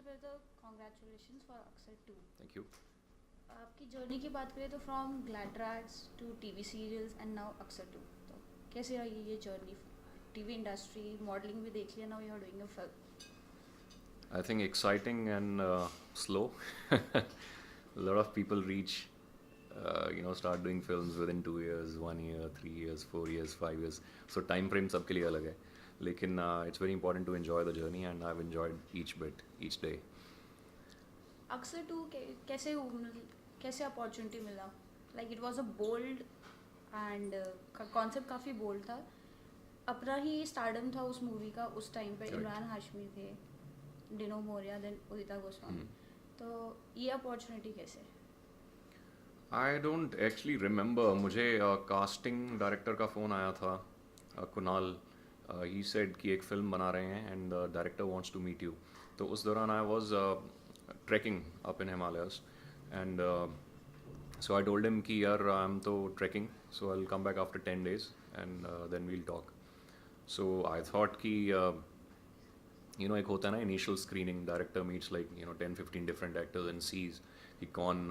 फिर तो congratulations for अक्सर 2। Thank you. आपकी जर्नी की बात करें तो from Gladrags to TV serials and now Aksar 2, तो कैसे रही ये जर्नी? टीवी इंडस्ट्री, मॉडलिंग भी देख लिया, now you are doing a film. I think exciting and slow. A lot of people reach, start doing films within 2 years, 1 year, 3 years, 4 years, 5 years. So time frame सबके लिए अलग है. लेकिन it's very important to enjoy the journey, and I've enjoyed each bit, each day. अक्सर 2 कैसे कैसे opportunity मिला? Like it was a bold and concept काफ़ी बोल्ड था। अपना ही स्टारडम था उस मूवी का उस टाइम पे। Correct. इमरान हाशमी थे, डिनो मोरिया, देन उदिता गोस्वामी। तो ये अपॉर्चुनिटी कैसे? I don't actually remember. मुझे कास्टिंग डायरेक्टर का फ़ोन आया था, कुणाल. ही सेड कि एक फ़िल्म बना रहे हैं and the director wants to meet you. तो उस दौरान I was trekking up in Himalayas and so I told him कि यार I'm तो trekking, so I'll come back after 10 days and then we'll talk. So I thought कि एक होता है ना initial screening, director meets like 10-15 different actors and sees कि कौन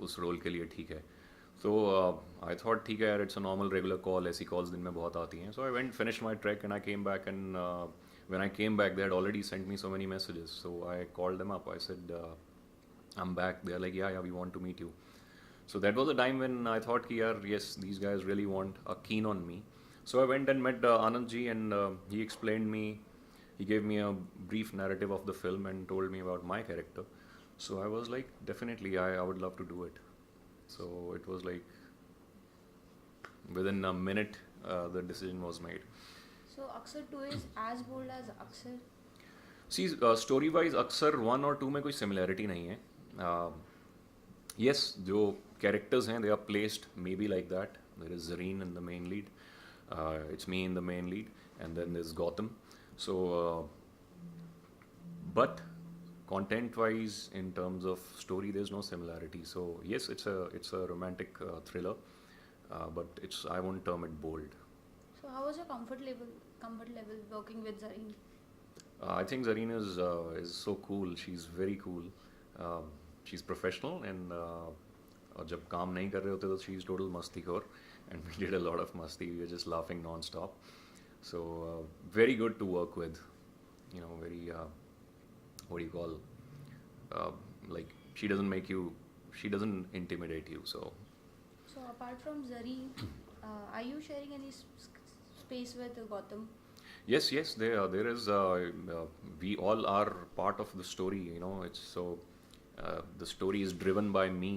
उस रोल के लिए ठीक है. So I thought ठीक है यार, it's a normal regular call, ऐसी calls दिन में बहुत आती हैं. So I went, finished my trek and I came back, and when I came back they had already sent me so many messages. So I called them up. I said I'm back. They are like yeah, we want to meet you. So that was the time when I thought ki yaar, yes, these guys really are keen on me. So I went and met Anand ji, and he explained me, he gave me a brief narrative of the film and told me about my character. So I was like, definitely, I would love to do it. So it was like, within a minute, the decision was made. So Aksar 2 is as bold as Aksar? See, story-wise, अक्सर 1 और 2 में कोई similarity नहीं है. Yes, जो characters हैं, they are placed maybe like that. There is Zareen in the main lead. It's me in the main lead, and then there's Gautam. So, but content-wise, in terms of story, there's no similarity. So yes, it's a romantic thriller, but I won't term it bold. So how was your comfort level working with Zareen? I think Zareen is so cool. She's very cool. She's professional, and और जब काम नहीं कर रहे होते तो she's total मस्तीखोर, and we did a lot of masti. We were just laughing non-stop. So very good to work with. Very what do you call? Like she doesn't intimidate you. So apart from Zareen, are you sharing any space with Gautam? yes, there is. We all are part of the story. It's so the story is driven by me,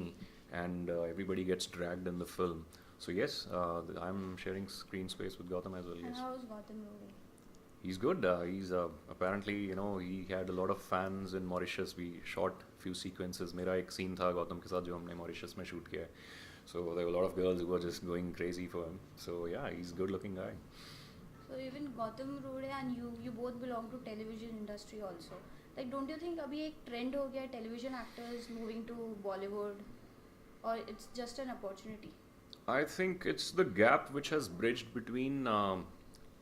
and everybody gets dragged in the film. So yes, I'm sharing screen space with Gautam as well. And Yes. how is Gautam Rode? He's good. He's apparently, he had a lot of fans in Mauritius. We shot few sequences. मेरा एक scene था गौतम के साथ जो हमने Mauritius में shoot किया है. So there were a lot of girls who were just going crazy for him. So yeah, he's a good-looking guy. So even Gautam Rode and you both belong to television industry also. Like don't you think अभी एक trend हो गया television actors moving to Bollywood, or it's just an opportunity? I think it's the gap which has bridged between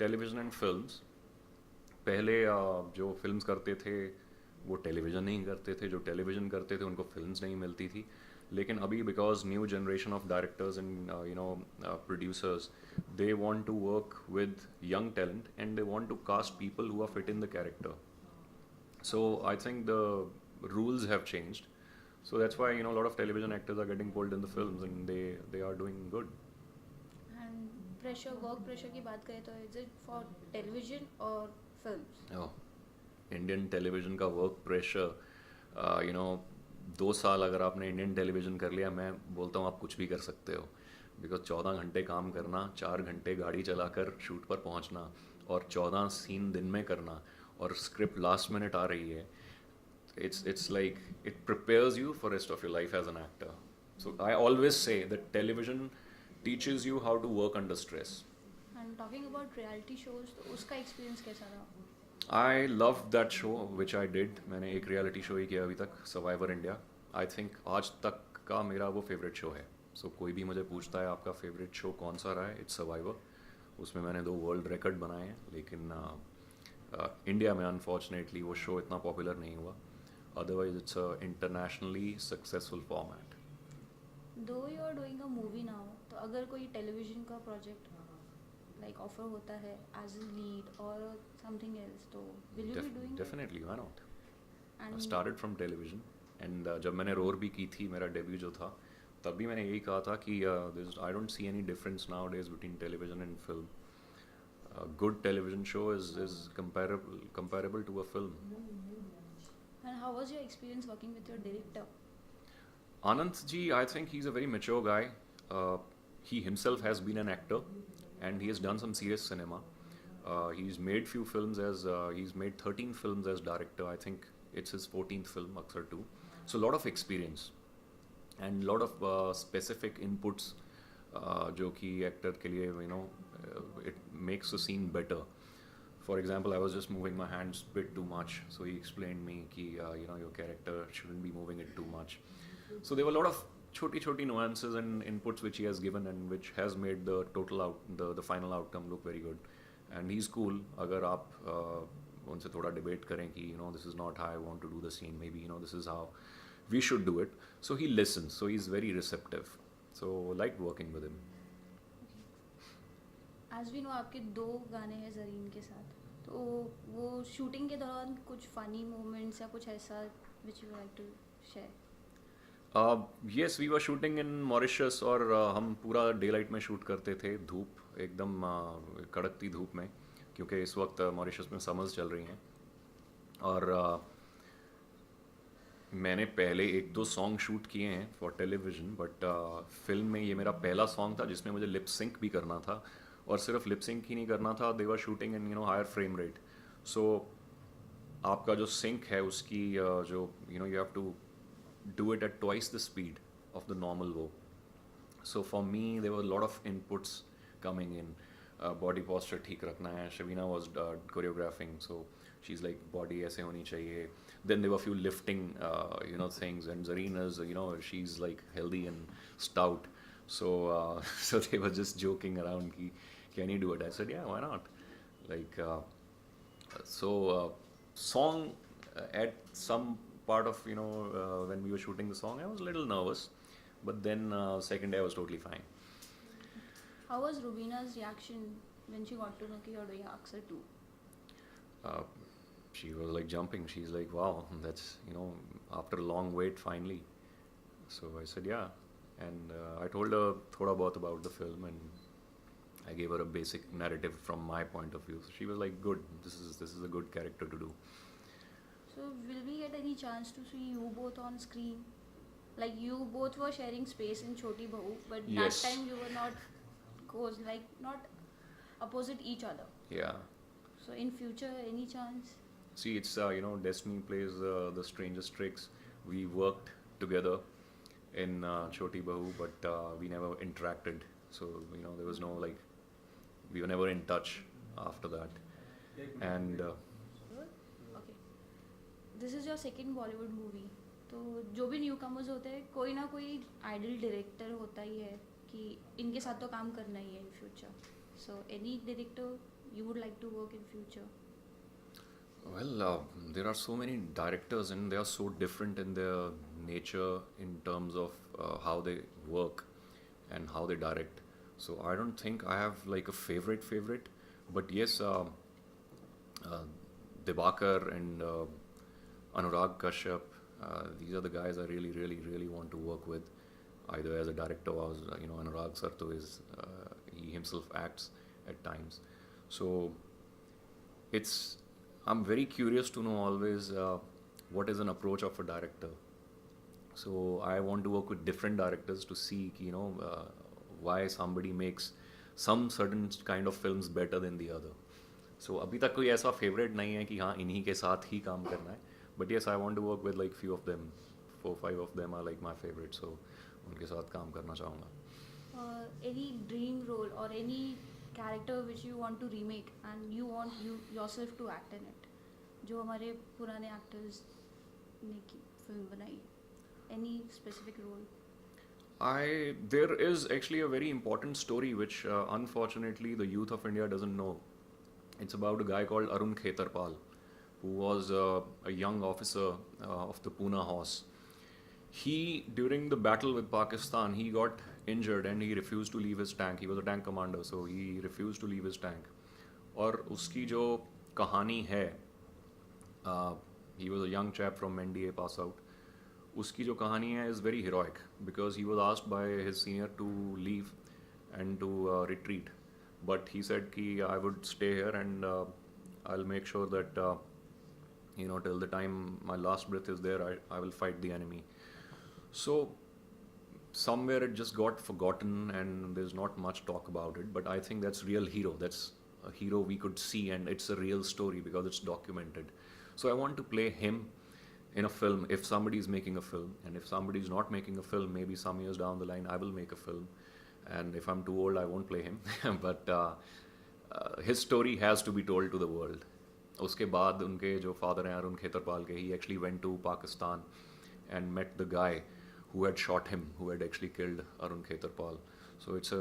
television and films. पहले जो films करते थे वो television नहीं करते थे, जो टेलीविज़न करते थे उनको फिल्म्स नहीं मिलती थी. लेकिन अभी because new generation of directors and producers, they want to work with young talent and they want to cast people who are fit in the character. So I think the rules have changed. So that's why a lot of television actors are getting pulled in the films, and they are doing good. And work pressure की बात करें तो is it for television or films? Oh, Indian television का work pressure, 2 साल अगर आपने Indian television कर लिया, मैं बोलता हूँ आप कुछ भी कर सकते हो. बिकॉज 14 घंटे काम करना, 4 घंटे गाड़ी चलाकर शूट पर पहुँचना, और 14 सीन दिन में करना, और स्क्रिप्ट लास्ट मिनट आ रही है. It's like it prepares you for rest of your life as an actor. So I always say that television teaches you how to work under stress. And talking about reality shows, तो उसका experience कैसा रहा? I loved that show which I did. मैंने एक reality show ही किया अभी तक, Survivor India. I think आज तक का मेरा वो favorite show है. So कोई भी मुझे पूछता है आपका favorite show कौन सा रहा है, it's Survivor. उसमें मैंने 2 world record बनाए हैं, लेकिन इंडिया में अनफॉर्चुनेटली वो शो इतना पॉपुलर नहीं हुआ. Otherwise, it's a internationally successful format. Though you are doing a movie now, तो अगर कोई टेलीविजन का प्रोजेक्ट लाइक ऑफर होता है एज अ लीड और समथिंग एल्स, तो will you be doing Definitely, why not? I and started from television, and जब मैंने रोर भी की थी, मेरा डेब्यू जो था, तब भी मैंने यही कहा था कि I don't see any difference nowadays between television and film. A good television show is comparable to a film. And how was your experience working with your director? Anand ji, I think he's a very mature guy. Uh, he himself has been an actor, and he has done some serious cinema. He's made few films as he's made 13 films as director. I think it's his 14th film, Aksar 2. So a lot of experience and lot of specific inputs, जो कि actor के लिए it makes the scene better. For example, I was just moving my hands a bit too much, so he explained me कि your character shouldn't be moving it too much. So there were a lot of choti nuances and inputs which he has given and which has made the the final outcome look very good. And he's cool. अगर आप उनसे थोड़ा debate करें कि this is not how I want to do the scene, maybe this is how we should do it. So he listens. So he's very receptive. So liked working with him. As we know आपके दो गाने हैं जरीन के साथ, तो वो shooting के दौरान कुछ फनी मोमेंट्स या कुछ ऐसा which you like to share? Yes, we were shooting in Mauritius और हम पूरा डे लाइट में शूट करते थे, धूप एकदम कड़कती धूप में, क्योंकि इस वक्त मॉरिशस में समर्स चल रही हैं. और मैंने पहले एक दो सॉन्ग शूट किए हैं फॉर टेलीविज़न, बट फिल्म में ये मेरा पहला सॉन्ग था जिसमें मुझे लिप सिंक भी करना था. और सिर्फ लिप सिंक ही नहीं करना था, they were shooting in higher frame rate. So आपका जो सिंक है उसकी जो you have to do it at twice the speed of the normal wo. So for me, there were a lot of inputs coming in. Body posture ठीक रखना है. Shavina was choreographing, so she's like body ऐसे होनी चाहिए. Then there were a few lifting, things. And Zareen is, she's like healthy and stout. So so they were just joking around. Ki, can you do it? I said, yeah, why not? Like song at some part of when we were shooting the song, I was a little nervous, but then second day I was totally fine. How was Rubina's reaction when she got to know that you're doing Aksar 2? She was like jumping. She's like, wow, that's after a long wait finally. So I said yeah, and I told her thoda bahut about the film, and I gave her a basic narrative from my point of view. So she was like, good, this is a good character to do. So will we get any chance to see you both on screen? Like you both were sharing space in Choti Bahu, but Yes. that time you were not opposite each other. Yeah. So in future, any chance? See, it's destiny plays the strangest tricks. We worked together in Choti Bahu, but we never interacted. So there was no we were never in touch after that. And Okay. This is your second Bollywood movie. तो जो भी new commerce होते हैं, कोई ना कोई idol director होता ही है कि इनके साथ तो काम करना ही है in future. So any director you would like to work in future? well, there are so many directors, and they are so different in their nature in terms of how they work and how they direct. So I don't think I have like a favorite, but yes, Dibakar and Anurag Kashyap, these are the guys I really want to work with, either as a director or as, Anurag Sarto is he himself acts at times. So I'm very curious to know always what is an approach of a director. So I want to work with different directors to see why somebody makes some certain kind of films better than the other. So अभी तक कोई ऐसा favorite नहीं है कि हाँ इन्हीं के साथ ही काम करना है. But yes, I want to work with like few of them. 4-5 of them are like my favorite. So उनके साथ काम करना चाहूँगा. Any dream role or any character which you want to remake and you want yourself to act in it, जो हमारे पुराने actors ने की फिल्म बनाई, any specific role? There is actually a very important story which unfortunately the youth of India doesn't know. It's about a guy called Arun Khetarpal, who was a young officer of the Pune Horse. He, during the battle with Pakistan, he got injured and he refused to leave his tank. He was a tank commander, so he refused to leave his tank. और उसकी जो कहानी है, he was a young chap from NDA pass out. उसकी जो कहानी है is very heroic because he was asked by his senior to leave and to retreat, but he said कि I would stay here and I'll make sure that till the time my last breath is there, I will fight the enemy. So somewhere it just got forgotten and there's not much talk about it, but I think that's real hero. That's a hero we could see and it's a real story because it's documented. So I want to play him in a film if somebody is making a film, and if somebody is not making a film, maybe some years down the line I will make a film, and if I'm too old I won't play him. But his story has to be told to the world. उसके बाद उनके जो father हैं अरुण खेतरपाल के, he actually went to Pakistan and met the guy who had shot him, who had actually killed Arun Khetarpal. So it's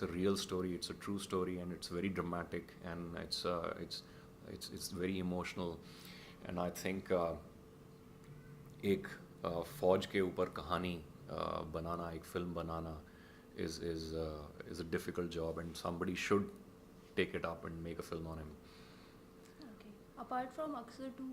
a real story, it's a true story, and it's very dramatic, and it's very emotional. And I think एक फौज के ऊपर कहानी बनाना, एक film banana is a difficult job, and somebody should take it up and make a film on him. Okay. Apart from Aksar 2,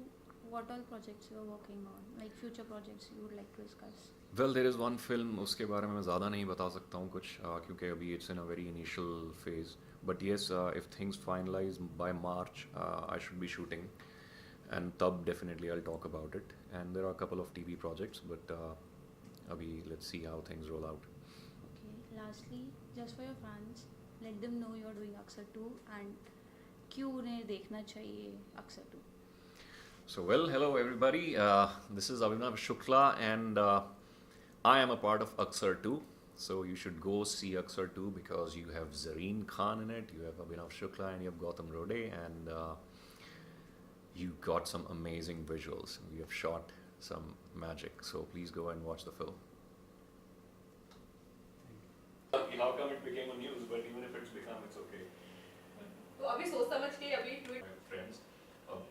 what all projects you are working on? Like future projects you would like to discuss? Well, there is one film, उसके बारे में मैं ज़्यादा नहीं बता सकता हूँ कुछ क्योंकि अभी it's in a very initial phase. But yes, if things finalize by March, I should be shooting, and तब definitely I'll talk about it. And there are a couple of TV projects, but अभी let's see how things roll out. Okay. Lastly, just for your fans, let them know you're doing Aksar 2 and क्यों उन्हें देखना चाहिए Aksar 2. So, well, hello everybody. This is Abhinav Shukla, and I am a part of Aksar 2. So you should go see Aksar 2 because you have Zareen Khan in it, you have Abhinav Shukla, and you have Gautam Rode, and you got some amazing visuals. We have shot some magic. So please go and watch the film. How come it became a news? But even if it's become, it's okay. तो अभी सोच समझ के अभी tweet My friends,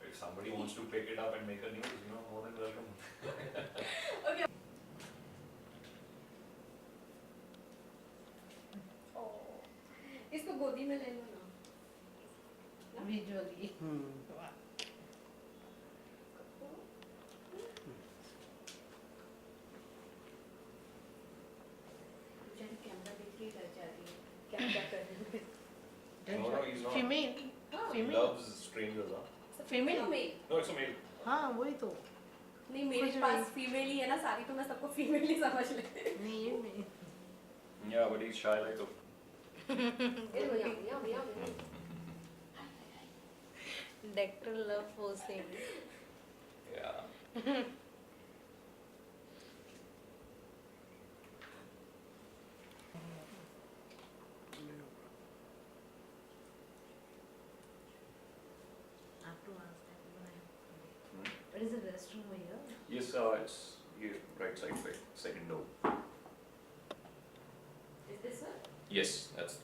if somebody wants to pick it up and make a news, more than welcome. Okay इसको गोदी में ले लो ना विजुअली कैमरा देख के डर जाती है क्या कर रही है No, he's not. Female He female loves strangers, huh? Female male No, it's a male. हाँ वही तो नहीं मेरे कुछ पास फीमेल ही है ना सारी तो मैं सबको फीमेल ही समझ लेती हूँ नहीं ये mail Yeah, but he's shy like a... Doctor love forcing. Yeah. I have to ask that when What is the restroom over here? Yes, it's here, right side, second door. Is this one? Yes, that's